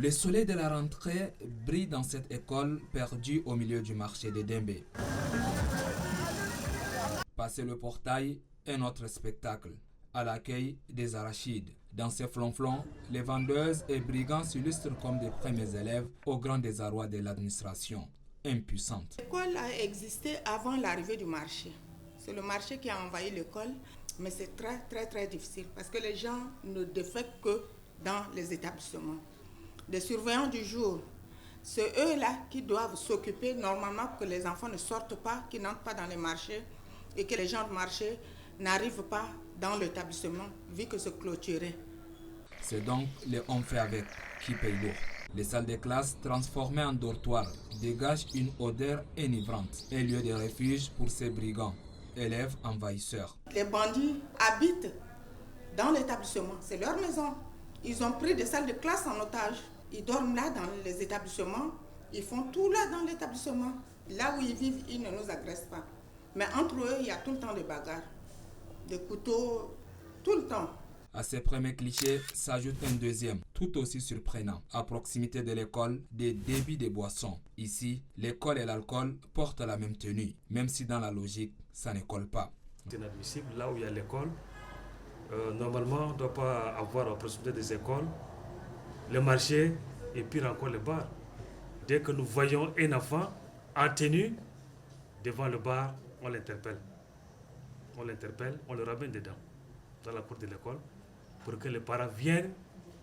Le soleil de la rentrée brille dans cette école perdue au milieu du marché de Dembé. Passer le portail, un autre spectacle. À l'accueil des arachides. Dans ces flonflons, les vendeuses et brigands s'illustrent comme des premiers élèves au grand désarroi de l'administration, impuissante. L'école a existé avant l'arrivée du marché. C'est le marché qui a envahi l'école, mais c'est très difficile parce que les gens ne défèquent que dans les établissements. Les surveillants du jour, c'est eux-là qui doivent s'occuper normalement que les enfants ne sortent pas, qu'ils n'entrent pas dans les marchés et que les gens de marché n'arrivent pas dans l'établissement vu que c'est clôturé. C'est donc les on fait avec qui paye lourd. Les salles de classe transformées en dortoirs dégagent une odeur enivrante, un lieu de refuge pour ces brigands, élèves envahisseurs. Les bandits habitent dans l'établissement, c'est leur maison. Ils ont pris des salles de classe en otage. Ils dorment là dans les établissements, ils font tout là dans l'établissement. Là où ils vivent, ils ne nous agressent pas. Mais entre eux, il y a tout le temps des bagarres, des couteaux, tout le temps. À ces premiers clichés s'ajoute un deuxième, tout aussi surprenant. À proximité de l'école, des débits de boissons. Ici, l'école et l'alcool portent la même tenue, même si dans la logique, ça ne colle pas. C'est inadmissible, là où il y a l'école, normalement, on ne doit pas avoir à proximité des écoles le marché et pire encore le bar. Dès que nous voyons un enfant en tenue devant le bar, on l'interpelle. On l'interpelle, on le ramène dedans, dans la cour de l'école, pour que les parents viennent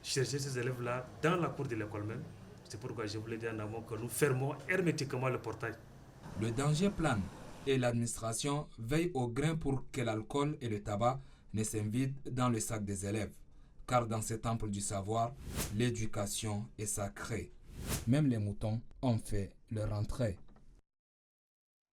chercher ces élèves-là dans la cour de l'école même. C'est pourquoi je voulais dire en amont que nous fermons hermétiquement le portail. Le danger plane et l'administration veille au grain pour que l'alcool et le tabac ne s'invident dans le sac des élèves. Car dans ce temple du savoir, l'éducation est sacrée. Même les moutons ont fait leur entrée.